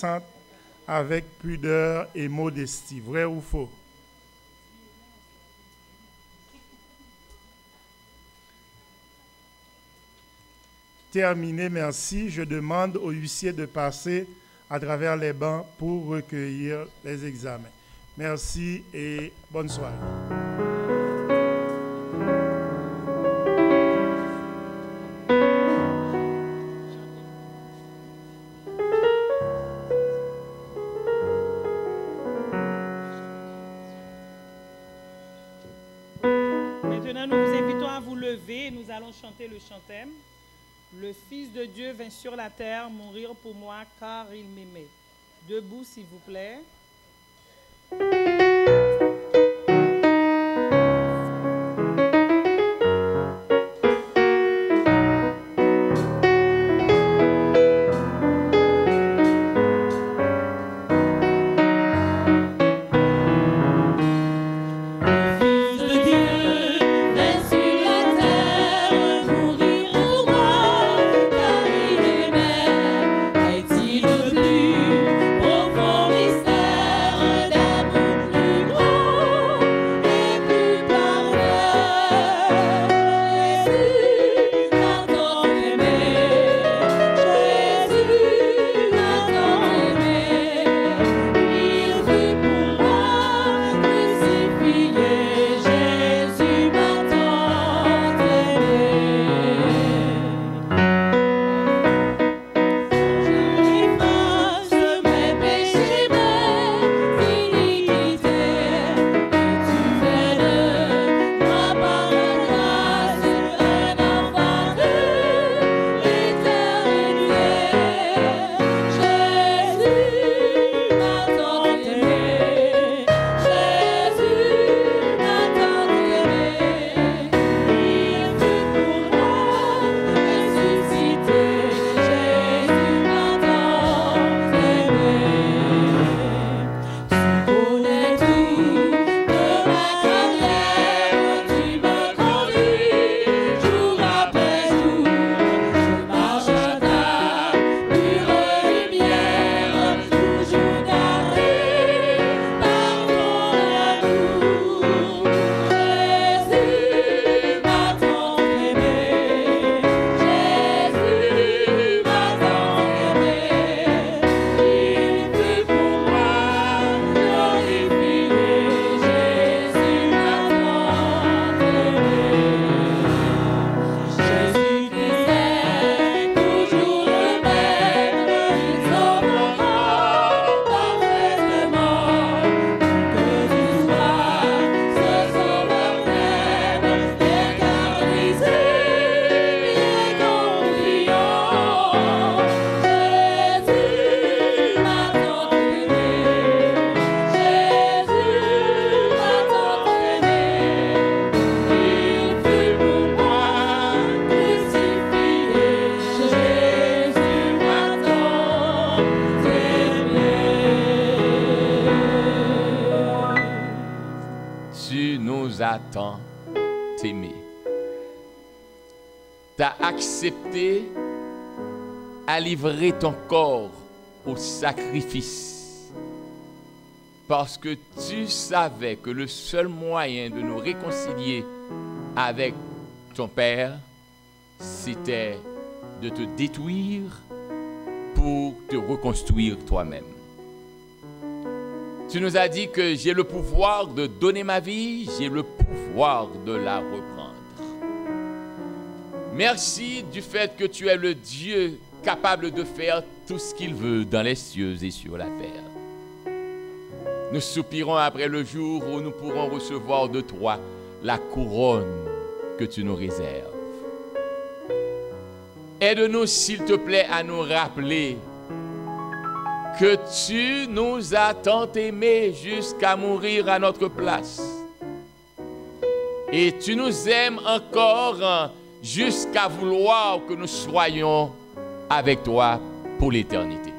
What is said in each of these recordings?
sainte avec pudeur et modestie. Vrai ou faux? Terminé, merci. Je demande aux huissiers de passer à travers les bancs pour recueillir les examens. Merci et bonne soirée. Maintenant, nous vous invitons à vous lever et nous allons chanter le chantème. Le Fils de Dieu vint sur la terre mourir pour moi car il m'aimait. Debout, s'il vous plaît. Est-il le plus profond mystère nous a tant aimés. Tu as accepté à livrer ton corps au sacrifice parce que tu savais que le seul moyen de nous réconcilier avec ton Père, c'était de te détruire pour te reconstruire toi-même. Tu nous as dit que j'ai le pouvoir de donner ma vie, j'ai le pouvoir de la reprendre. Merci du fait que tu es le Dieu capable de faire tout ce qu'il veut dans les cieux et sur la terre. Nous soupirons après le jour où nous pourrons recevoir de toi la couronne que tu nous réserves. Aide-nous, s'il te plaît, à nous rappeler que tu nous as tant aimés jusqu'à mourir à notre place. Et tu nous aimes encore jusqu'à vouloir que nous soyons avec toi pour l'éternité.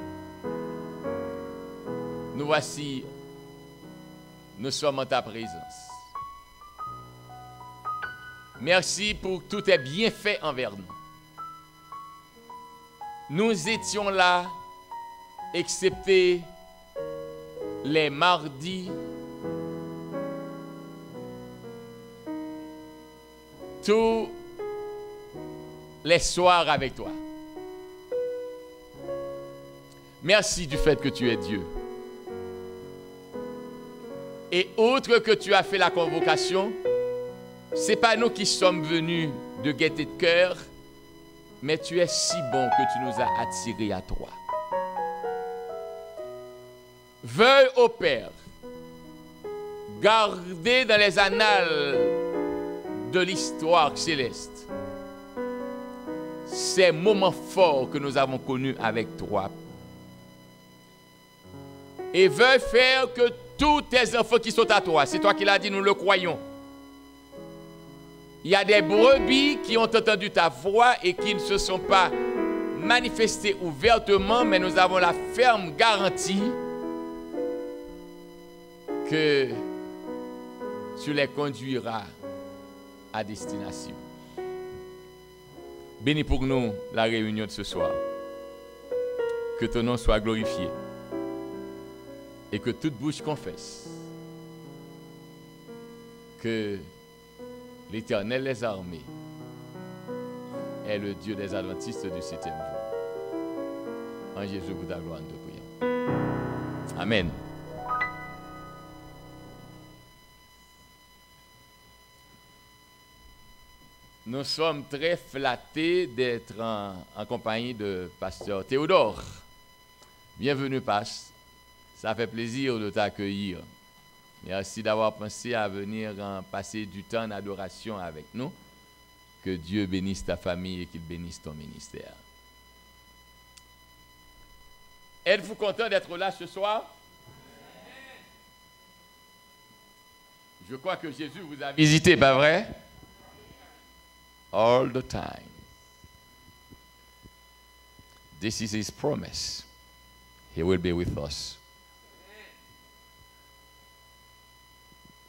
Nous voici, nous sommes en ta présence. Merci pour tous tes bienfaits envers nous. Nous étions là excepté les mardis, tous les soirs avec toi. Merci du fait que tu es Dieu. Et outre que tu as fait la convocation, ce n'est pas nous qui sommes venus de gaieté de cœur, mais tu es si bon que tu nous as attirés à toi. Veuille, ô Père, garder dans les annales de l'histoire céleste ces moments forts que nous avons connus avec toi. Et veuille faire que tous tes enfants qui sont à toi, c'est toi qui l'as dit, nous le croyons. Il y a des brebis qui ont entendu ta voix et qui ne se sont pas manifestées ouvertement, mais nous avons la ferme garantie que tu les conduiras à destination. Bénis pour nous la réunion de ce soir. Que ton nom soit glorifié et que toute bouche confesse que l'Éternel des armées est le Dieu des Adventistes du 7e jour. En Jésus, pour ta gloire, nous te prions. Amen. Nous sommes très flattés d'être en compagnie de Pasteur Théodore. Bienvenue, Pasteur. Ça fait plaisir de t'accueillir. Merci d'avoir pensé à venir passer du temps d'adoration avec nous. Que Dieu bénisse ta famille et qu'il bénisse ton ministère. Êtes-vous content d'être là ce soir? Je crois que Jésus vous a visité, pas vrai? All the time. This is his promise. He will be with us.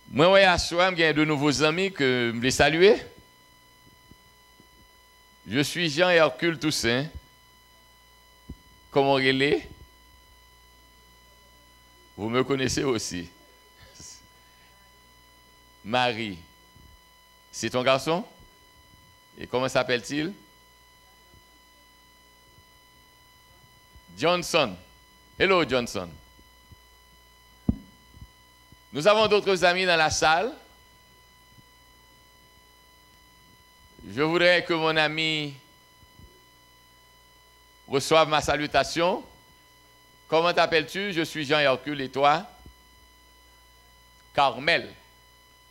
Moi, à soir, il y a de nouveaux amis que je vais saluer. Je suis Jean-Hercule Toussaint. Comment relais? Vous me connaissez aussi. Marie. C'est ton garçon? Et comment s'appelle-t-il? Johnson. Hello, Johnson. Nous avons d'autres amis dans la salle. Je voudrais que mon ami reçoive ma salutation. Comment t'appelles-tu? Je suis Jean-Hercule et toi? Carmel.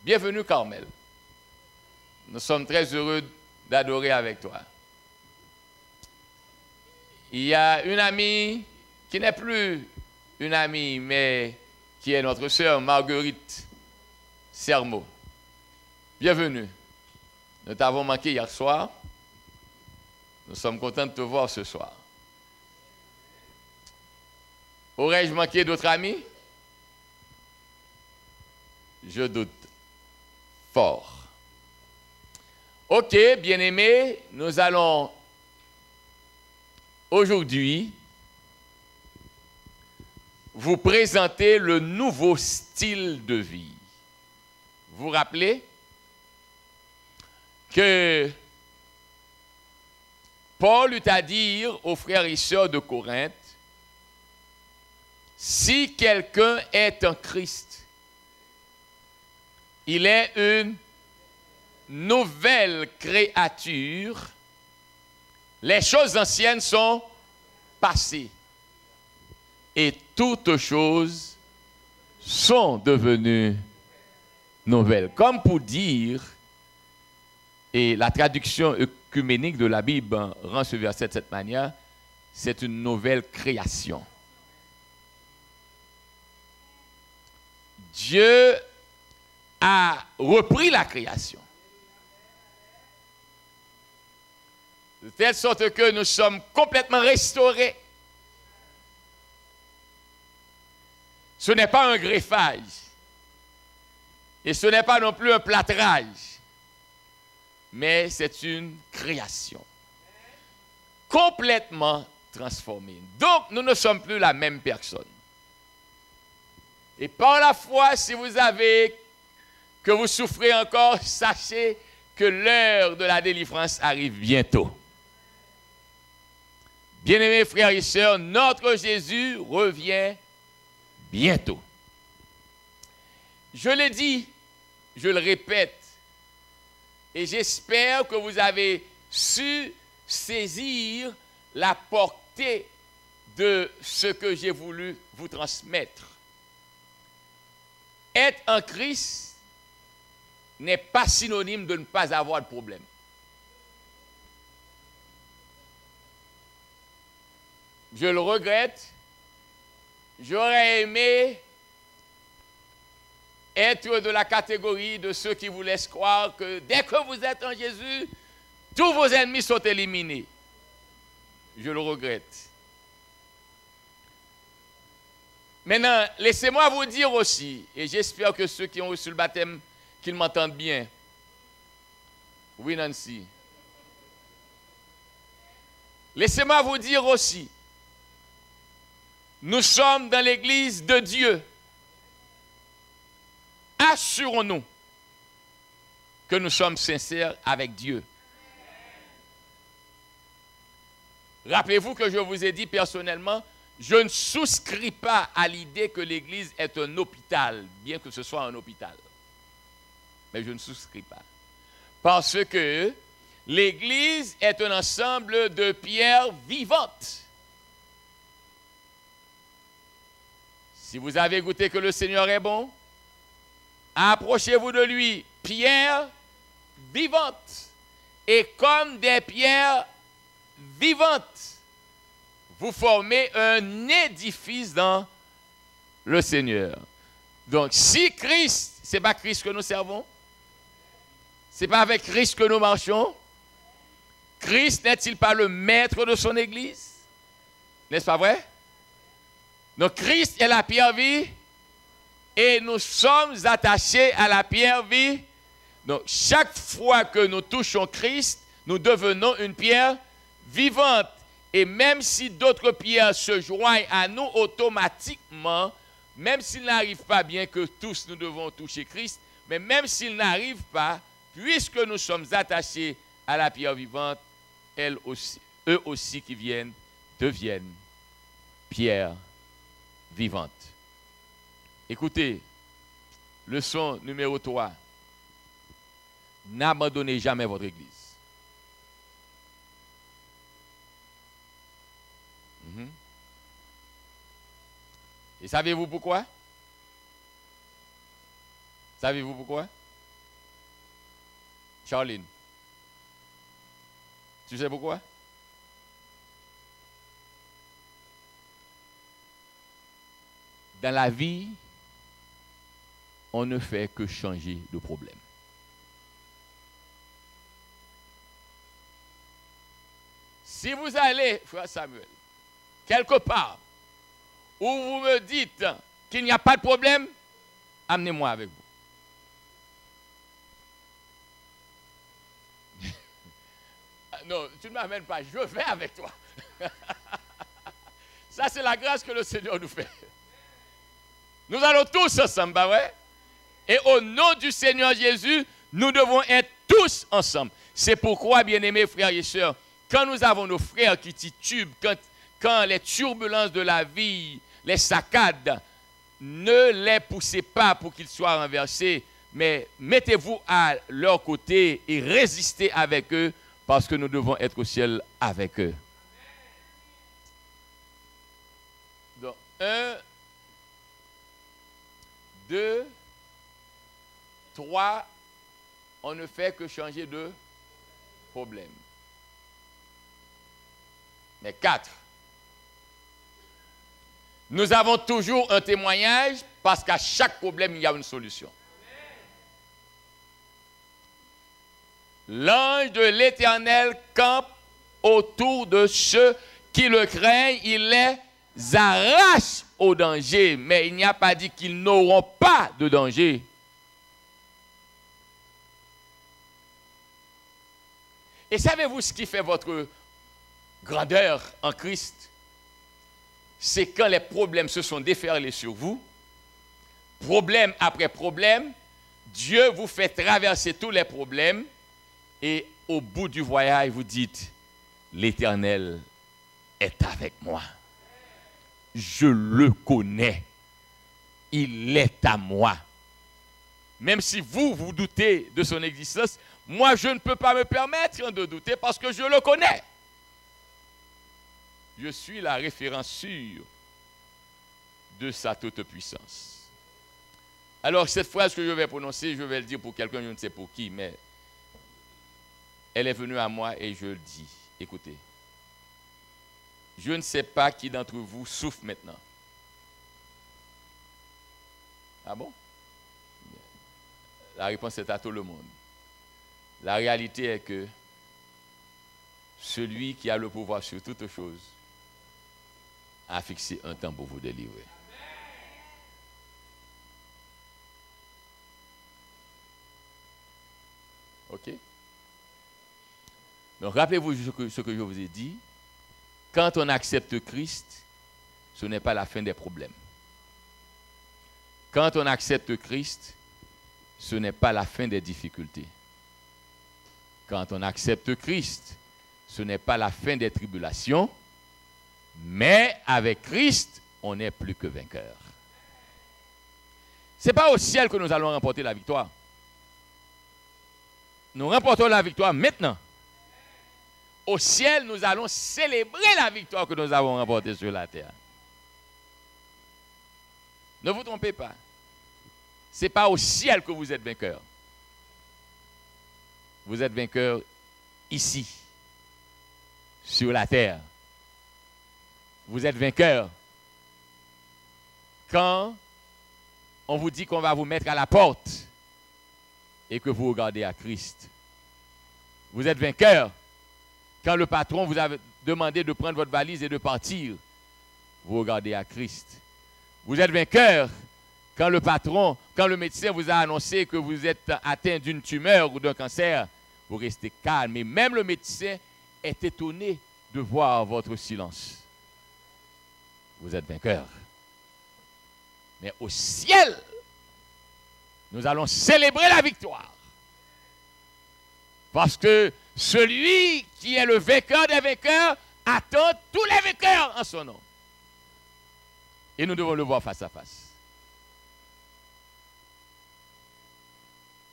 Bienvenue, Carmel. Nous sommes très heureux d'adorer avec toi. Il y a une amie qui n'est plus une amie, mais qui est notre sœur Marguerite Sermo. Bienvenue. Nous t'avons manqué hier soir. Nous sommes contents de te voir ce soir. Aurais-je manqué d'autres amis? Je doute fort. Ok, bien-aimés, nous allons aujourd'hui vous présenter le nouveau style de vie. Vous vous rappelez que Paul eut à dire aux frères et sœurs de Corinthe, si quelqu'un est en Christ, il est une nouvelle créature, les choses anciennes sont passées et toutes choses sont devenues nouvelles. Comme pour dire, et la traduction œcuménique de la Bible rend ce verset de cette manière, c'est une nouvelle création. Dieu a repris la création. De telle sorte que nous sommes complètement restaurés. Ce n'est pas un greffage. Et ce n'est pas non plus un plâtrage. Mais c'est une création. Complètement transformé. Donc, nous ne sommes plus la même personne. Et par la foi, si vous que vous souffrez encore, sachez que l'heure de la délivrance arrive bientôt. Bien-aimés frères et sœurs, notre Jésus revient bientôt. Je l'ai dit, je le répète, et j'espère que vous avez su saisir la portée de ce que j'ai voulu vous transmettre. Être en Christ n'est pas synonyme de ne pas avoir de problème. Je le regrette. J'aurais aimé être de la catégorie de ceux qui vous laissent croire que dès que vous êtes en Jésus, tous vos ennemis sont éliminés. Je le regrette. Maintenant, laissez-moi vous dire aussi, et j'espère que ceux qui ont reçu le baptême, qu'ils m'entendent bien. Oui, Nancy. Laissez-moi vous dire aussi, nous sommes dans l'église de Dieu. Assurons-nous que nous sommes sincères avec Dieu. Rappelez-vous que je vous ai dit personnellement, je ne souscris pas à l'idée que l'église est un hôpital, bien que ce soit un hôpital. Mais je ne souscris pas. Parce que l'église est un ensemble de pierres vivantes. Si vous avez goûté que le Seigneur est bon, approchez-vous de lui, pierres vivantes. Et comme des pierres vivantes, vous formez un édifice dans le Seigneur. Donc, si Christ, ce n'est pas Christ que nous servons, ce n'est pas avec Christ que nous marchons, Christ n'est-il pas le maître de son Église? N'est-ce pas vrai? Donc, Christ est la pierre vie et nous sommes attachés à la pierre vie. Donc, chaque fois que nous touchons Christ, nous devenons une pierre vivante. Et même si d'autres pierres se joignent à nous automatiquement, même s'ils n'arrivent pas, bien que tous nous devons toucher Christ, mais même s'ils n'arrivent pas, puisque nous sommes attachés à la pierre vivante, eux aussi qui deviennent pierres vivantes. Écoutez, leçon numéro 3. N'abandonnez jamais votre église. Et savez-vous pourquoi? Savez-vous pourquoi? Charline, tu sais pourquoi? Dans la vie, on ne fait que changer de problème. Si vous allez, frère Samuel, quelque part où vous me dites qu'il n'y a pas de problème, amenez-moi avec vous. Non, tu ne m'amènes pas, je vais avec toi. Ça, c'est la grâce que le Seigneur nous fait. Nous allons tous ensemble, bah ouais? Et au nom du Seigneur Jésus, nous devons être tous ensemble. C'est pourquoi, bien-aimés frères et sœurs, quand nous avons nos frères qui titubent, quand les turbulences de la vie les saccadent, ne les poussez pas pour qu'ils soient renversés, mais mettez-vous à leur côté et résistez avec eux, parce que nous devons être au ciel avec eux. Donc, 1, 2, 3, on ne fait que changer de problème. Mais 4, nous avons toujours un témoignage parce qu'à chaque problème, il y a une solution. L'ange de l'Éternel campe autour de ceux qui le craignent, il les arrache au danger, mais il n'y a pas dit qu'ils n'auront pas de danger. Et savez-vous ce qui fait votre grandeur en Christ, c'est quand les problèmes se sont déferlés sur vous, problème après problème, Dieu vous fait traverser tous les problèmes et au bout du voyage, vous dites, l'Éternel est avec moi. Je le connais. Il est à moi. Même si vous doutez de son existence, moi, je ne peux pas me permettre de douter parce que je le connais. Je suis la référence sûre de sa toute-puissance. Alors, cette phrase que je vais prononcer, je vais le dire pour quelqu'un, je ne sais pour qui, mais elle est venue à moi et je le dis. Écoutez, je ne sais pas qui d'entre vous souffre maintenant. Ah bon? La réponse est à tout le monde. La réalité est que celui qui a le pouvoir sur toute chose a fixé un temps pour vous délivrer. OK? Donc rappelez-vous ce que je vous ai dit. Quand on accepte Christ, ce n'est pas la fin des problèmes. Quand on accepte Christ, ce n'est pas la fin des difficultés. Quand on accepte Christ, ce n'est pas la fin des tribulations, mais avec Christ, on est plus que vainqueur. Ce n'est pas au ciel que nous allons remporter la victoire. Nous remportons la victoire maintenant. Au ciel, nous allons célébrer la victoire que nous avons remportée sur la terre. Ne vous trompez pas. Ce n'est pas au ciel que vous êtes vainqueur. Vous êtes vainqueur ici, sur la terre. Vous êtes vainqueur quand on vous dit qu'on va vous mettre à la porte et que vous regardez à Christ. Vous êtes vainqueur quand le patron vous a demandé de prendre votre valise et de partir. Vous regardez à Christ. Vous êtes vainqueur quand le médecin vous a annoncé que vous êtes atteint d'une tumeur ou d'un cancer. Vous restez calme. Et même le médecin est étonné de voir votre silence. Vous êtes vainqueur. Mais au ciel, nous allons célébrer la victoire. Parce que celui qui est le vainqueur des vainqueurs attend tous les vainqueurs en son nom. Et nous devons le voir face à face.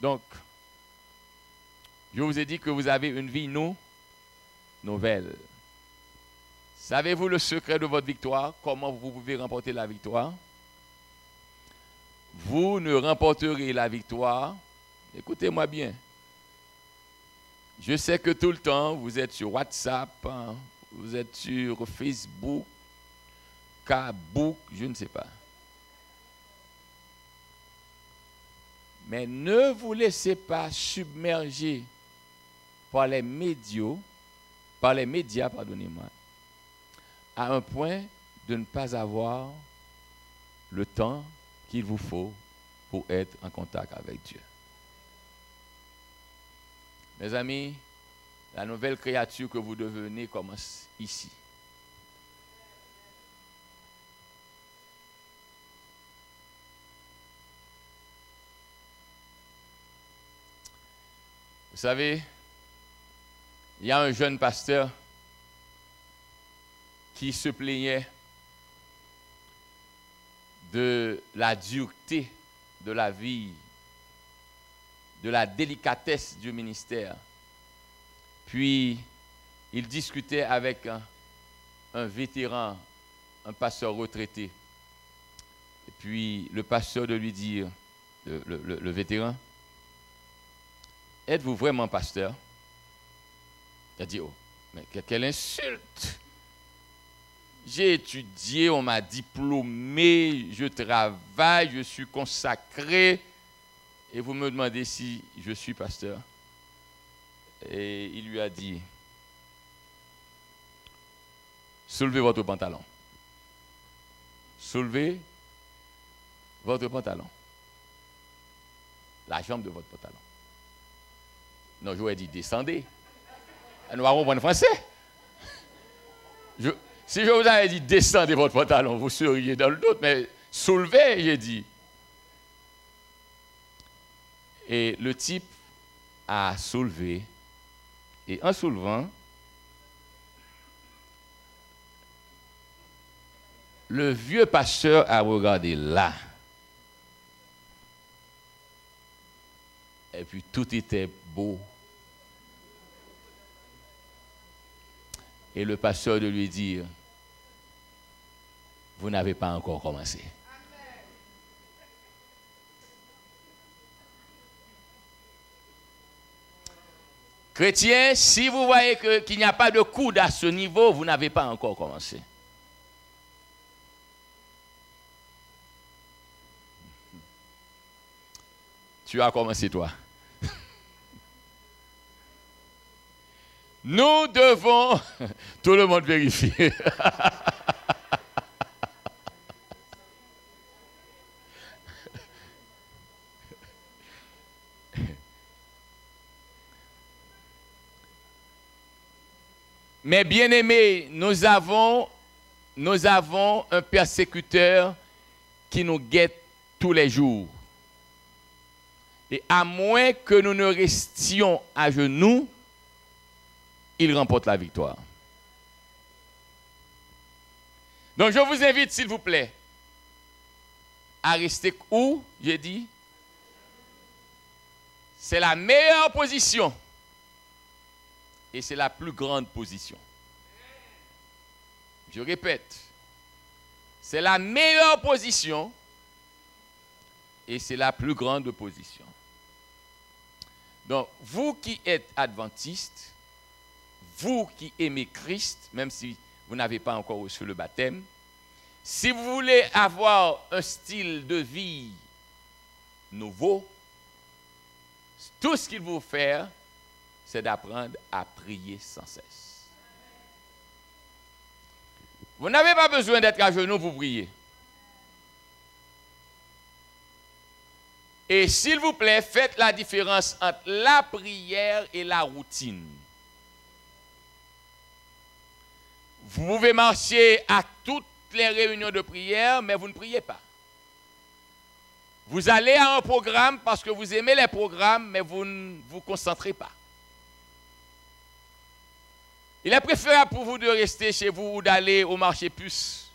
Donc, je vous ai dit que vous avez une vie nouvelle. Savez-vous le secret de votre victoire? Comment vous pouvez remporter la victoire? Vous ne remporterez la victoire. Écoutez-moi bien. Je sais que tout le temps, vous êtes sur WhatsApp, hein, vous êtes sur Facebook, Kabook, je ne sais pas. Mais ne vous laissez pas submerger par les médias, pardonnez-moi, à un point de ne pas avoir le temps qu'il vous faut pour être en contact avec Dieu. Mes amis, la nouvelle créature que vous devenez commence ici. Vous savez, il y a un jeune pasteur qui se plaignait de la dureté de la vie, de la délicatesse du ministère. Puis, il discutait avec un vétéran, un pasteur retraité. Et puis, le pasteur de lui dire, le vétéran, « Êtes-vous vraiment pasteur ?» Il a dit, « Oh, mais quelle insulte! J'ai étudié, on m'a diplômé, je travaille, je suis consacré. Et vous me demandez si je suis pasteur. » Et il lui a dit, « Soulevez votre pantalon. Soulevez votre pantalon. La jambe de votre pantalon. » Non, j'aurais dit, « Descendez. » Nous allons comprendre français. Si je vous avais dit descendez votre pantalon, vous seriez dans le doute, mais soulevez, j'ai dit. Et le type a soulevé, et en soulevant, le vieux pasteur a regardé là. Et puis tout était beau. Et le pasteur de lui dire, vous n'avez pas encore commencé. Chrétiens, si vous voyez qu'il n'y a pas de coude à ce niveau, vous n'avez pas encore commencé. Tu as commencé, toi. Nous devons, tout le monde vérifier. Mais bien aimés, nous avons un persécuteur qui nous guette tous les jours. Et à moins que nous ne restions à genoux, il remporte la victoire. Donc je vous invite, s'il vous plaît, à rester où, j'ai dit. C'est la meilleure position. Et c'est la plus grande position. Je répète, c'est la meilleure position et c'est la plus grande position. Donc, vous qui êtes adventistes, vous qui aimez Christ, même si vous n'avez pas encore reçu le baptême, si vous voulez avoir un style de vie nouveau, tout ce qu'il vous faut faire, c'est d'apprendre à prier sans cesse. Vous n'avez pas besoin d'être à genoux pour prier. Et s'il vous plaît, faites la différence entre la prière et la routine. Vous pouvez marcher à toutes les réunions de prière, mais vous ne priez pas. Vous allez à un programme parce que vous aimez les programmes, mais vous ne vous concentrez pas. Il est préférable pour vous de rester chez vous ou d'aller au marché puce.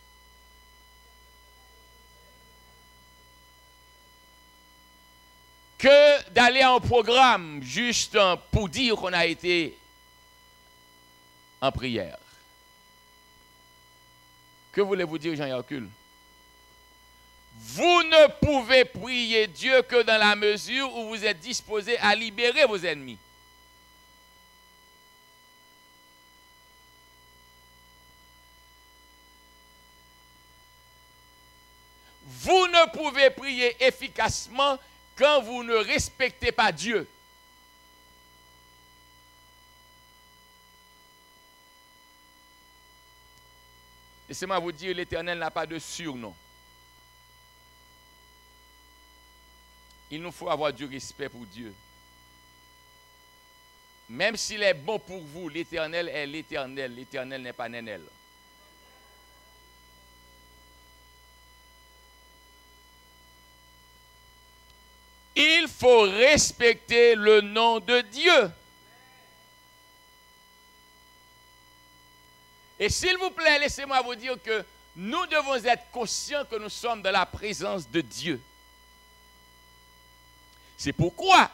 Que d'aller à un programme juste pour dire qu'on a été en prière. Que voulez-vous dire, Jean Hercule? Vous ne pouvez prier Dieu que dans la mesure où vous êtes disposé à libérer vos ennemis. Vous ne pouvez prier efficacement quand vous ne respectez pas Dieu. Laissez-moi vous dire, l'Éternel n'a pas de surnom. Il nous faut avoir du respect pour Dieu. Même s'il est bon pour vous, l'Éternel est l'Éternel. L'Éternel n'est pas Nénel. Il faut respecter le nom de Dieu. Et s'il vous plaît, laissez-moi vous dire que nous devons être conscients que nous sommes dans la présence de Dieu. C'est pourquoi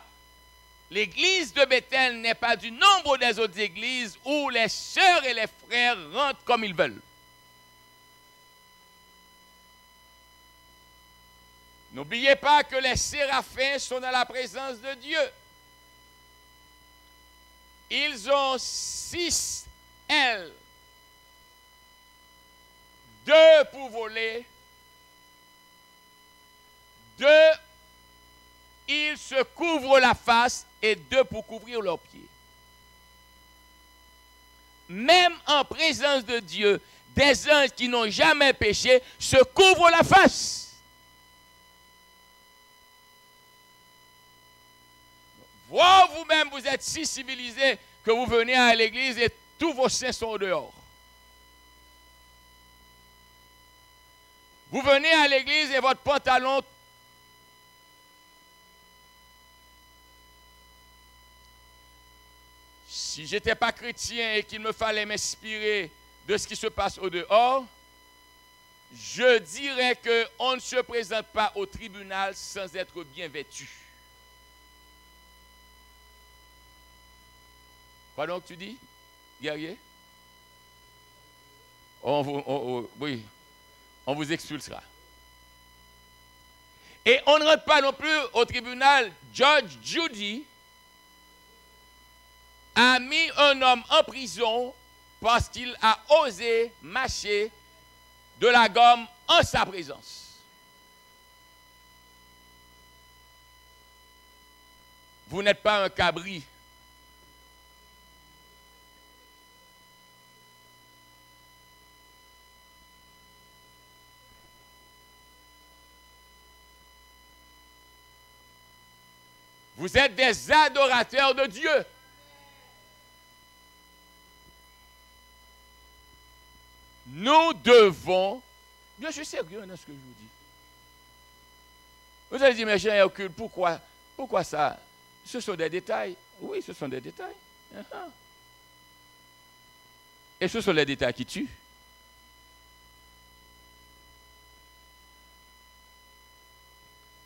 l'église de Bethel n'est pas du nombre des autres églises où les sœurs et les frères rentrent comme ils veulent. N'oubliez pas que les séraphins sont dans la présence de Dieu. Ils ont 6 ailes. 2 pour voler. 2, ils se couvrent la face et 2 pour couvrir leurs pieds. Même en présence de Dieu, des anges qui n'ont jamais péché se couvrent la face. Vous-même, vous êtes si civilisés que vous venez à l'église et tous vos saints sont dehors. Vous venez à l'église et votre pantalon si je n'étais pas chrétien et qu'il me fallait m'inspirer de ce qui se passe au dehors, je dirais qu'on ne se présente pas au tribunal sans être bien vêtu. Quoi donc tu dis, guerrier? Oui, on vous expulsera. Et on ne rentre pas non plus au tribunal. Judge Judy a mis un homme en prison parce qu'il a osé mâcher de la gomme en sa présence. Vous n'êtes pas un cabri. Vous êtes des adorateurs de Dieu. Nous devons, je suis sérieux dans ce que je vous dis. Vous allez dire, mais cher Hercule, pourquoi ça? Ce sont des détails. Oui, ce sont des détails. Et ce sont les détails qui tuent.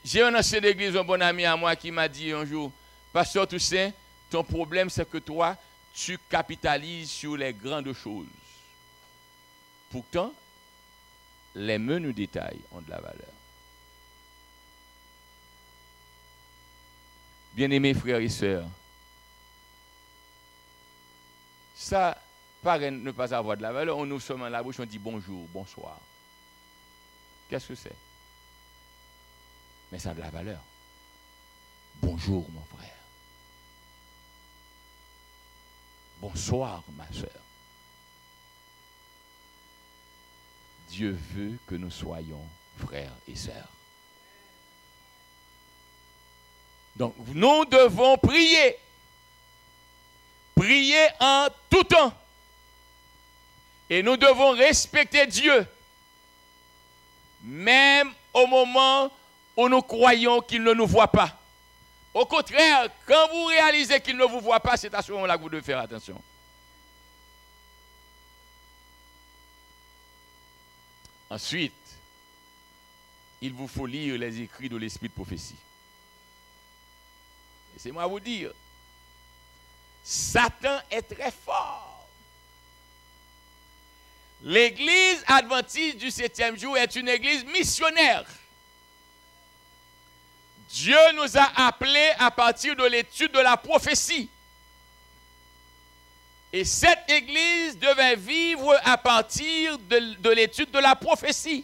J'ai un ancien d'église, un bon ami à moi qui m'a dit un jour, Pasteur Toussaint, ton problème c'est que toi, tu capitalises sur les grandes choses. Pourtant, les menus détails ont de la valeur. Bien-aimés frères et sœurs, ça paraît ne pas avoir de la valeur. On ouvre seulement la bouche, on dit bonjour, bonsoir. Qu'est-ce que c'est? Mais ça a de la valeur. Bonjour mon frère. Bonsoir ma sœur. Dieu veut que nous soyons frères et sœurs. Donc nous devons prier. Prier en tout temps. Et nous devons respecter Dieu. Même au moment où nous croyons qu'il ne nous voit pas. Au contraire, quand vous réalisez qu'il ne vous voit pas, c'est à ce moment-là que vous devez faire attention. Ensuite, il vous faut lire les écrits de l'esprit de prophétie. Laissez-moi vous dire, Satan est très fort. L'église adventiste du 7e jour est une église missionnaire. Dieu nous a appelés à partir de l'étude de la prophétie. Et cette église devait vivre à partir de l'étude de la prophétie.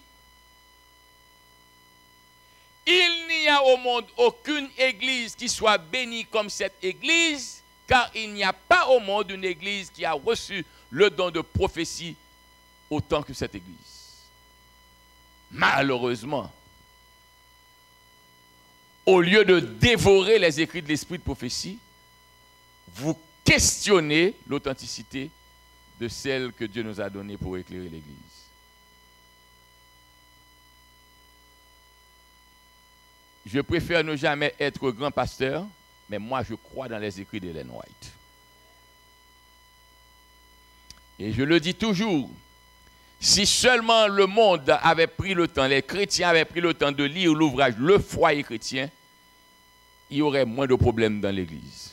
Il n'y a au monde aucune église qui soit bénie comme cette église, car il n'y a pas au monde une église qui a reçu le don de prophétie autant que cette église. Malheureusement, au lieu de dévorer les écrits de l'esprit de prophétie, vous questionnez l'authenticité de celle que Dieu nous a donnée pour éclairer l'Église. Je préfère ne jamais être grand pasteur, mais moi je crois dans les écrits d'Ellen White. Et je le dis toujours, si seulement le monde avait pris le temps, les chrétiens avaient pris le temps de lire l'ouvrage Le foyer chrétien, il y aurait moins de problèmes dans l'Église.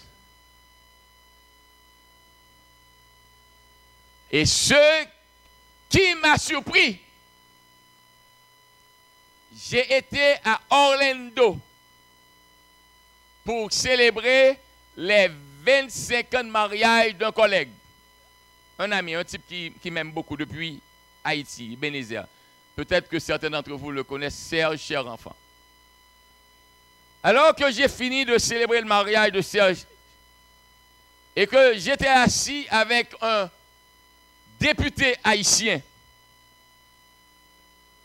Et ce qui m'a surpris, j'ai été à Orlando pour célébrer les 25 ans de mariage d'un collègue. Un ami, un type qui m'aime beaucoup depuis Haïti, Bénézère. Peut-être que certains d'entre vous le connaissent, Serge, cher enfant. Alors que j'ai fini de célébrer le mariage de Serge et que j'étais assis avec un député haïtien,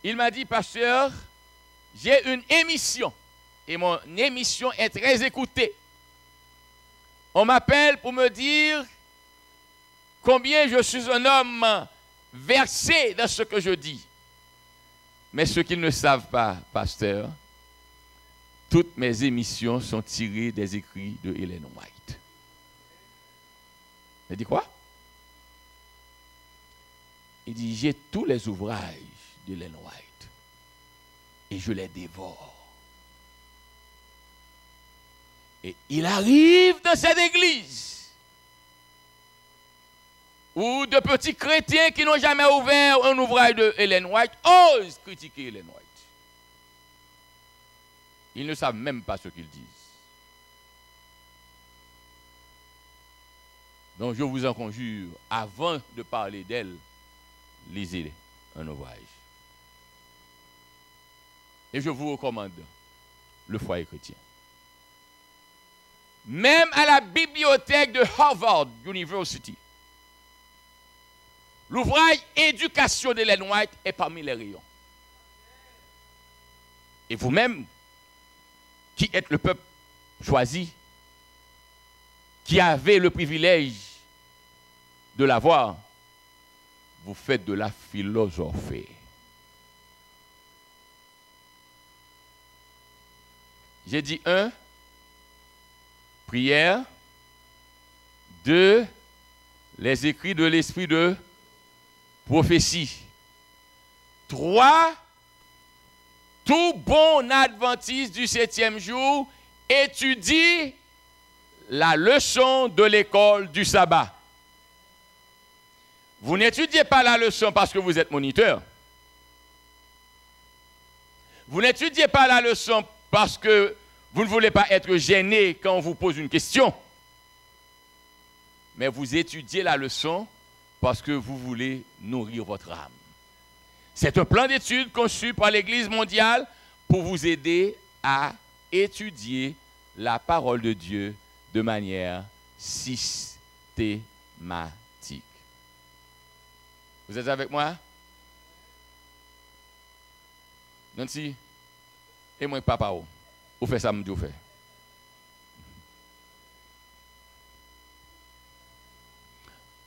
il m'a dit, pasteur, j'ai une émission et mon émission est très écoutée. On m'appelle pour me dire combien je suis un homme versé dans ce que je dis. Mais ce qu'ils ne savent pas, pasteur, toutes mes émissions sont tirées des écrits de Ellen White. Il dit quoi? Il dit, j'ai tous les ouvrages d'Ellen White et je les dévore. Et il arrive dans cette église où de petits chrétiens qui n'ont jamais ouvert un ouvrage de Ellen White osent critiquer Ellen White. Ils ne savent même pas ce qu'ils disent. Donc je vous en conjure, avant de parler d'elle, lisez un ouvrage. Et je vous recommande le foyer chrétien. Même à la bibliothèque de Harvard University, l'ouvrage Éducation d'Ellen White est parmi les rayons. Et vous-même, qui êtes le peuple choisi, qui avez le privilège de l'avoir, vous faites de la philosophie. J'ai dit 1, prière. 2, les écrits de l'esprit de prophétie. 3, tout bon adventiste du 7e jour étudie la leçon de l'école du sabbat. Vous n'étudiez pas la leçon parce que vous êtes moniteur. Vous n'étudiez pas la leçon parce que vous ne voulez pas être gêné quand on vous pose une question. Mais vous étudiez la leçon parce que vous voulez nourrir votre âme. C'est un plan d'études conçu par l'Église mondiale pour vous aider à étudier la parole de Dieu de manière systématique. Vous êtes avec moi? Nancy, et moi, papa, vous faites ça, vous faites.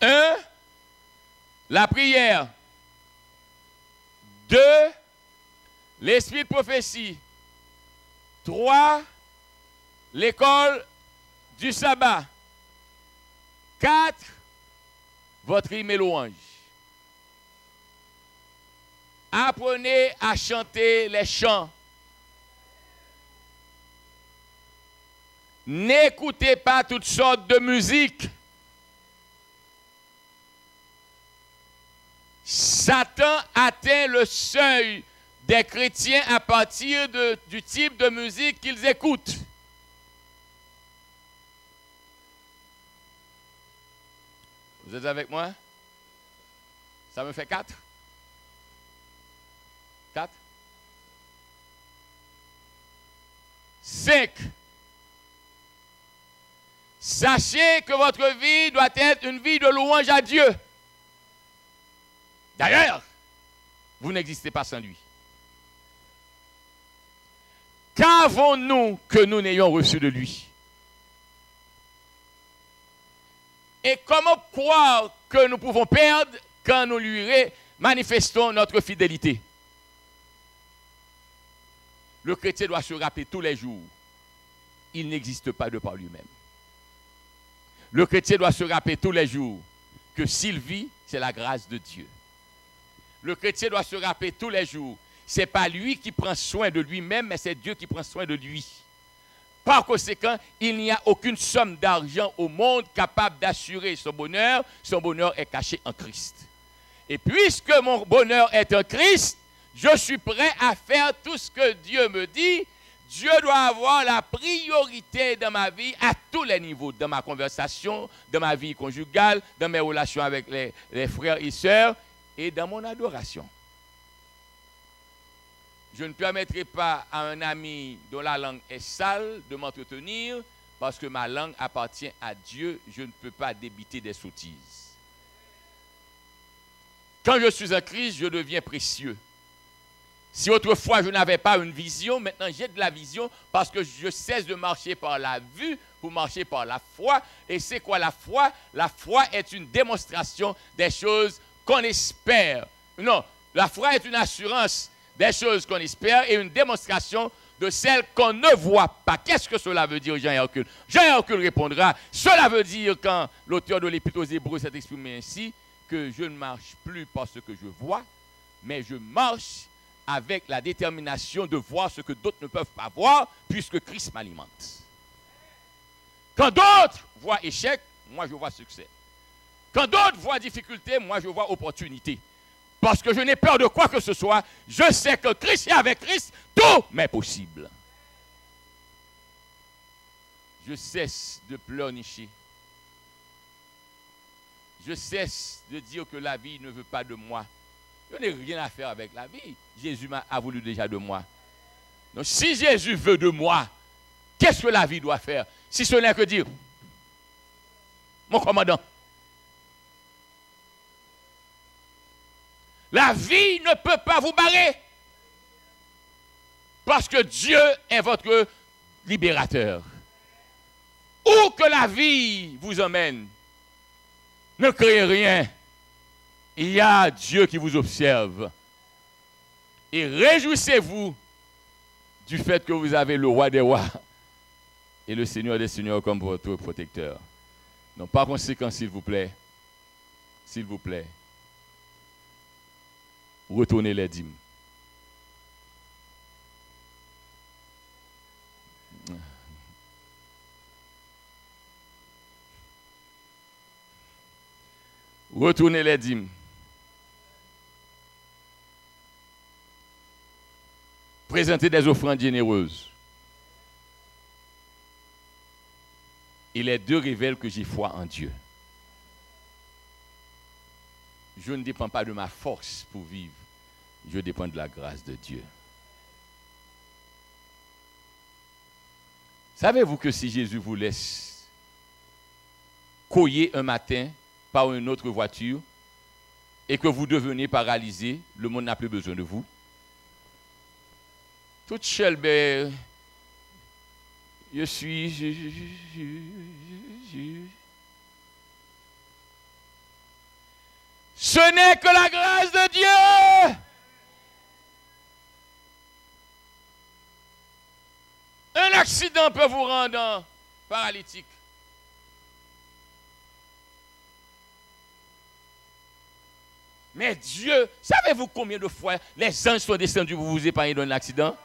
Un, la prière. 2, l'esprit de prophétie. 3, l'école du sabbat. 4, votre hymne et louange. Apprenez à chanter les chants. N'écoutez pas toutes sortes de musique. Satan atteint le seuil des chrétiens à partir du type de musique qu'ils écoutent. Vous êtes avec moi? Ça me fait 4? 4? 5. Sachez que votre vie doit être une vie de louange à Dieu. D'ailleurs, vous n'existez pas sans lui. Qu'avons-nous que nous n'ayons reçu de lui? Et comment croire que nous pouvons perdre quand nous lui manifestons notre fidélité? Le chrétien doit se rappeler tous les jours, il n'existe pas de par lui-même. Le chrétien doit se rappeler tous les jours que s'il vit, c'est la grâce de Dieu. Le chrétien doit se rappeler tous les jours, ce n'est pas lui qui prend soin de lui-même, mais c'est Dieu qui prend soin de lui. Par conséquent, il n'y a aucune somme d'argent au monde capable d'assurer son bonheur. Son bonheur est caché en Christ. Et puisque mon bonheur est en Christ, je suis prêt à faire tout ce que Dieu me dit. Dieu doit avoir la priorité dans ma vie à tous les niveaux, dans ma conversation, dans ma vie conjugale, dans mes relations avec les frères et sœurs et dans mon adoration. Je ne permettrai pas à un ami dont la langue est sale de m'entretenir parce que ma langue appartient à Dieu. Je ne peux pas débiter des sottises. Quand je suis en Christ, je deviens précieux. Si autrefois je n'avais pas une vision, maintenant j'ai de la vision parce que je cesse de marcher par la vue pour marcher par la foi. Et c'est quoi la foi? La foi est une démonstration des choses qu'on espère. Non, la foi est une assurance des choses qu'on espère et une démonstration de celles qu'on ne voit pas. Qu'est-ce que cela veut dire, Jean Hercule? Jean Hercule répondra, cela veut dire, quand l'auteur de l'Épître aux Hébreux s'est exprimé ainsi, que je ne marche plus par ce que je vois, mais je marche avec la détermination de voir ce que d'autres ne peuvent pas voir, puisque Christ m'alimente. Quand d'autres voient échec, moi je vois succès. Quand d'autres voient difficulté, moi je vois opportunité. Parce que je n'ai peur de quoi que ce soit, je sais que Christ et avec Christ, tout m'est possible. Je cesse de pleurnicher. Je cesse de dire que la vie ne veut pas de moi. Je n'ai rien à faire avec la vie. Jésus a voulu déjà de moi. Donc si Jésus veut de moi, qu'est-ce que la vie doit faire? Si ce n'est que dire, mon commandant, la vie ne peut pas vous barrer. Parce que Dieu est votre libérateur. Où que la vie vous emmène, ne créez rien. Il y a Dieu qui vous observe. Et réjouissez-vous du fait que vous avez le roi des rois et le Seigneur des seigneurs comme votre protecteur. Donc par conséquent, s'il vous plaît, retournez les dîmes. Retournez les dîmes. Présentez des offrandes généreuses. Et les deux révèlent que j'ai foi en Dieu. Je ne dépends pas de ma force pour vivre. Je dépends de la grâce de Dieu. Savez-vous que si Jésus vous laisse couiller un matin par une autre voiture et que vous devenez paralysé, le monde n'a plus besoin de vous? Toute seule, ben, je suis. Ce n'est que la grâce de Dieu. Un accident peut vous rendre paralytique. Mais Dieu, savez-vous combien de fois les anges sont descendus pour vous épargner d'un accident?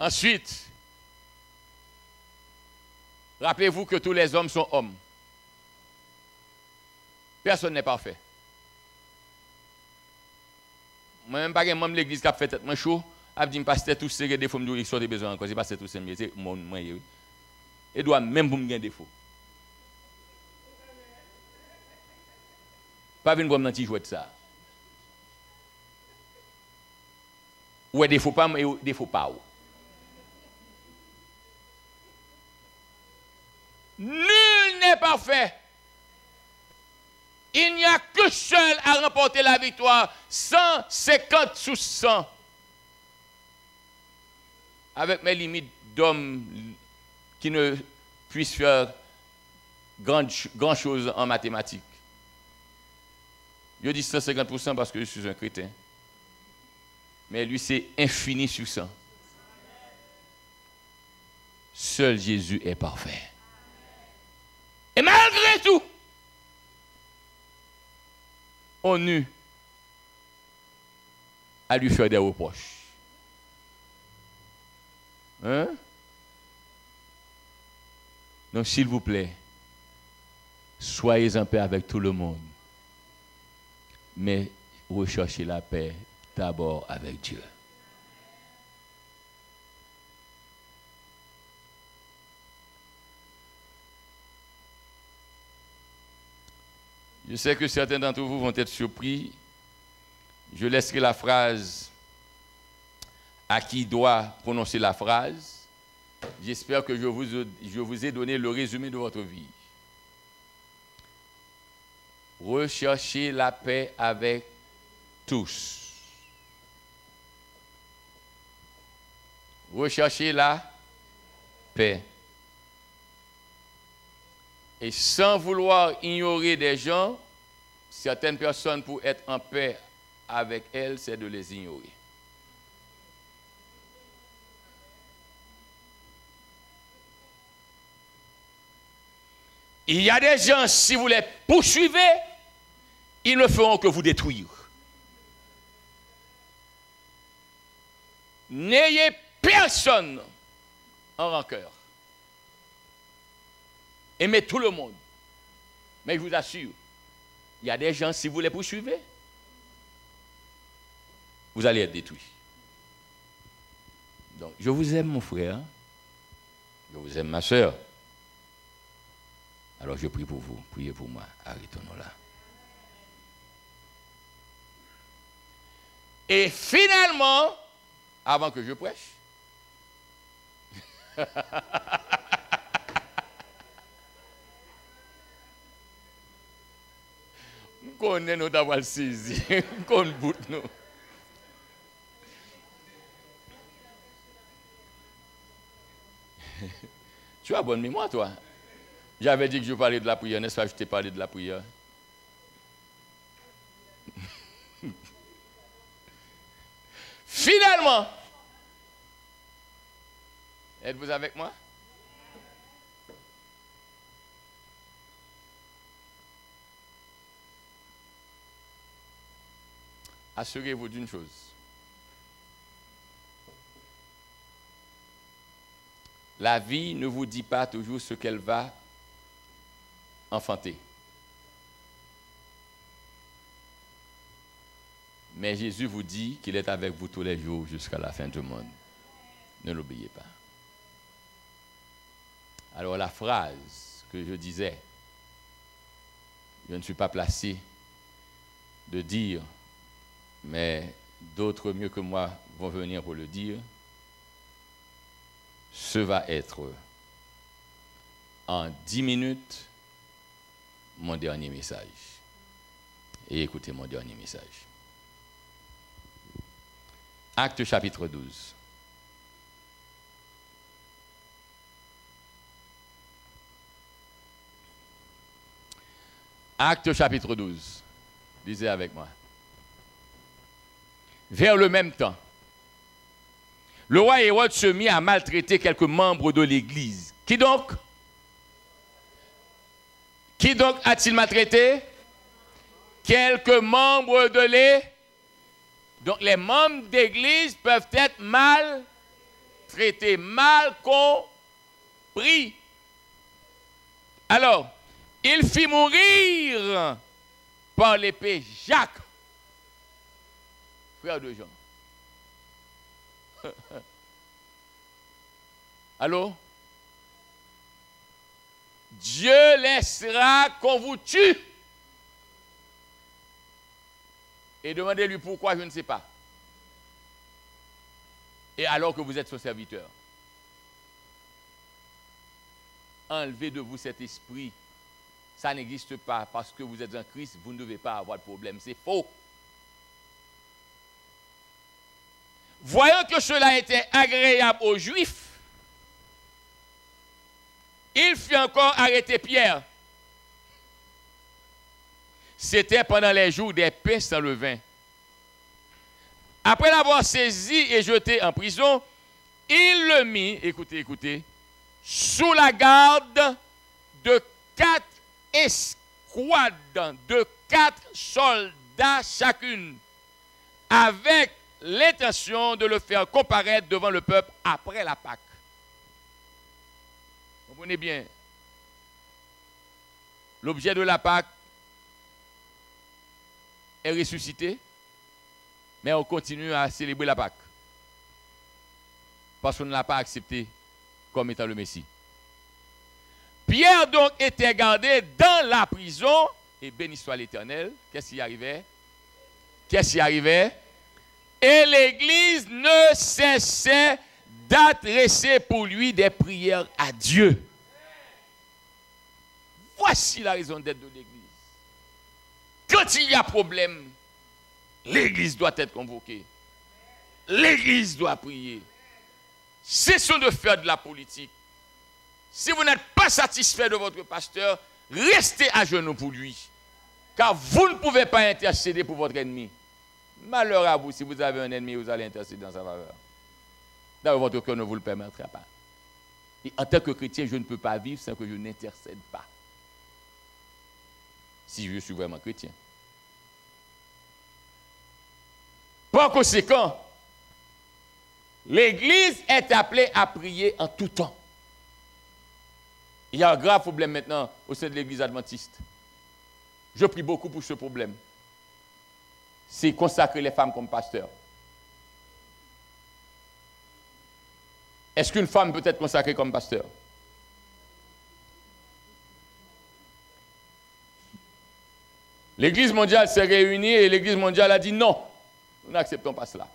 Ensuite, rappelez-vous que tous les hommes sont hommes. Personne n'est parfait. Moi-même, pas un membre de l'église qui a fait tête chaud, a dit pasteur tout serré des fois me sont des besoins encore, c'est pasteur tout serré, c'est moi oui. Et doit même pour me gagner défaut. Pas venir pour me petit jouer de ça. Ou défaut pas mais défaut pas. Nul n'est parfait. Il n'y a que seul à remporter la victoire. 150 sur 100. Avec mes limites d'homme qui ne puissent faire grand chose en mathématiques. Je dis 150% parce que je suis un chrétien. Mais lui, c'est infini sur 100. Seul Jésus est parfait. Et malgré tout, on eut à lui faire des reproches. Hein? Donc, s'il vous plaît, soyez en paix avec tout le monde. Mais recherchez la paix d'abord avec Dieu. Je sais que certains d'entre vous vont être surpris. Je laisserai la phrase à qui doit prononcer la phrase. J'espère que je vous ai donné le résumé de votre vie. Recherchez la paix avec tous. Recherchez la paix Et sans vouloir ignorer des gens, certaines personnes, pour être en paix avec elles, c'est de les ignorer. Il y a des gens, si vous les poursuivez, ils ne feront que vous détruire. N'ayez personne en rancœur. Aimez tout le monde. Mais je vous assure, il y a des gens, si vous les poursuivez, vous allez être détruits. Donc, je vous aime, mon frère. Je vous aime, ma soeur. Alors, je prie pour vous. Priez pour moi. Arrêtons-nous là. Et finalement, avant que je prêche, nous connaissons nous d'avoir saisi, nous connaissons nous. Tu as bonne mémoire, toi. J'avais dit que je parlais de la prière, n'est-ce pas? Je t'ai parlé de la prière. Finalement, êtes-vous avec moi? Assurez-vous d'une chose. La vie ne vous dit pas toujours ce qu'elle va enfanter. Mais Jésus vous dit qu'il est avec vous tous les jours jusqu'à la fin du monde. Ne l'oubliez pas. Alors la phrase que je disais, je ne suis pas placé de dire, mais d'autres mieux que moi vont venir pour le dire, ce va être en 10 minutes mon dernier message. Et écoutez mon dernier message. Actes chapitre 12. Actes chapitre 12. Lisez avec moi. Vers le même temps, le roi Hérode se mit à maltraiter quelques membres de l'Église. Qui donc? Qui donc a-t-il maltraité? Quelques membres de l'Église. Donc les membres d'Église peuvent être mal traités, mal compris. Alors, il fit mourir par l'épée Jacques, frère de Jean. Allô? Dieu laissera qu'on vous tue. Et demandez-lui pourquoi, je ne sais pas. Et alors que vous êtes son serviteur. Enlevez de vous cet esprit. Ça n'existe pas. Parce que vous êtes en Christ, vous ne devez pas avoir de problème. C'est faux. Voyant que cela était agréable aux Juifs, il fit encore arrêter Pierre. C'était pendant les jours des pains sans levain. Après l'avoir saisi et jeté en prison, il le mit, écoutez, sous la garde de 4 escouades, de 4 soldats chacune, avec l'intention de le faire comparaître devant le peuple après la Pâque. Comprenez bien. L'objet de la Pâque est ressuscité, mais on continue à célébrer la Pâque. Parce qu'on ne l'a pas accepté comme étant le Messie. Pierre donc était gardé dans la prison, et béni soit l'Éternel. Qu'est-ce qui arrivait? Et l'Église ne cessait d'adresser pour lui des prières à Dieu. Voici la raison d'être de l'Église. Quand il y a problème, l'Église doit être convoquée. L'Église doit prier. Cessons de faire de la politique. Si vous n'êtes pas satisfait de votre pasteur, restez à genoux pour lui. Car vous ne pouvez pas intercéder pour votre ennemi. Malheur à vous, si vous avez un ennemi, vous allez intercéder dans sa faveur. D'abord, votre cœur ne vous le permettra pas. Et en tant que chrétien, je ne peux pas vivre sans que je n'intercède pas. Si je suis vraiment chrétien. Par conséquent, l'Église est appelée à prier en tout temps. Il y a un grave problème maintenant au sein de l'Église adventiste. Je prie beaucoup pour ce problème. C'est consacrer les femmes comme pasteurs. Est-ce qu'une femme peut être consacrée comme pasteur? L'Église mondiale s'est réunie et l'Église mondiale a dit non, nous n'acceptons pas cela.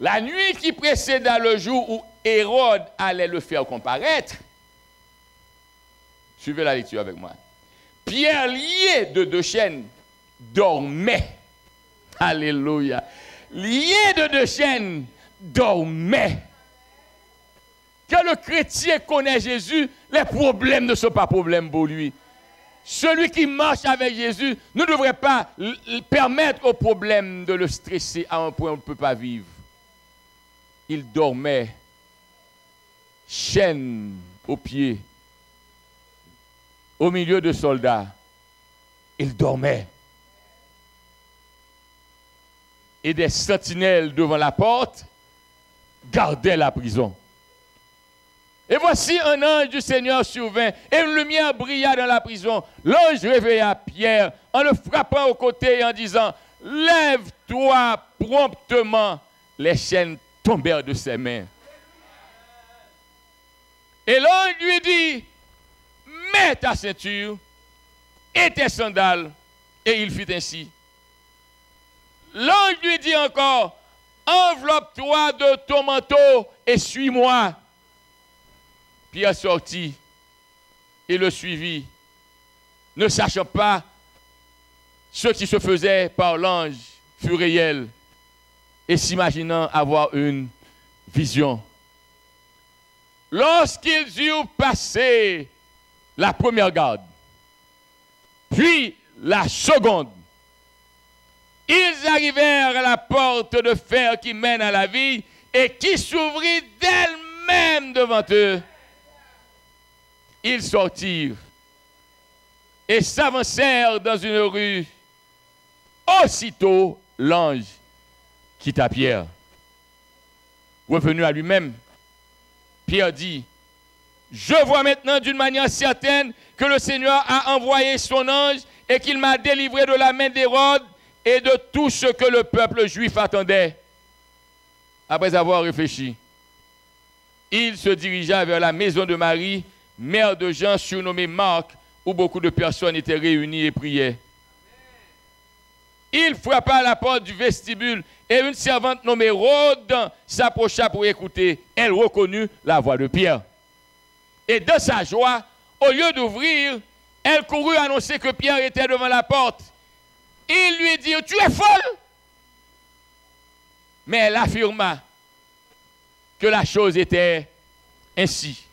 La nuit qui précéda le jour où Hérode allait le faire comparaître, suivez la lecture avec moi. Pierre, lié de deux chaînes, dormait. Alléluia. Lié de deux chaînes, dormait. Quand le chrétien connaît Jésus, les problèmes ne sont pas problèmes pour lui. Celui qui marche avec Jésus ne devrait pas permettre aux problèmes de le stresser à un point où on ne peut pas vivre. Il dormait, chaîne aux pieds, au milieu de soldats. Il dormait. Et des sentinelles devant la porte gardaient la prison. Et voici un ange du Seigneur survint, et une lumière brilla dans la prison. L'ange réveilla Pierre en le frappant au côté et en disant, « Lève-toi promptement. » Les chaînes tombèrent de ses mains. Et l'ange lui dit, « Mets ta ceinture et tes sandales. » Et il fit ainsi. L'ange lui dit encore, « Enveloppe-toi de ton manteau et suis-moi. » Pierre sortit et le suivit, ne sachant pas ce qui se faisait par l'ange fut réel et s'imaginant avoir une vision. Lorsqu'ils eurent passé la première garde, puis la seconde, ils arrivèrent à la porte de fer qui mène à la ville et qui s'ouvrit d'elle-même devant eux. Ils sortirent et s'avancèrent dans une rue. Aussitôt, l'ange quitta Pierre. Revenu à lui-même, Pierre dit, « Je vois maintenant d'une manière certaine que le Seigneur a envoyé son ange et qu'il m'a délivré de la main d'Hérode et de tout ce que le peuple juif attendait. » Après avoir réfléchi, il se dirigea vers la maison de Marie, mère de Jean surnommé Marc, où beaucoup de personnes étaient réunies et priaient. Il frappa à la porte du vestibule et une servante nommée Rhode s'approcha pour écouter. Elle reconnut la voix de Pierre. Et dans sa joie, au lieu d'ouvrir, elle courut annoncer que Pierre était devant la porte. Il lui dit, « Tu es folle !» Mais elle affirma que la chose était ainsi.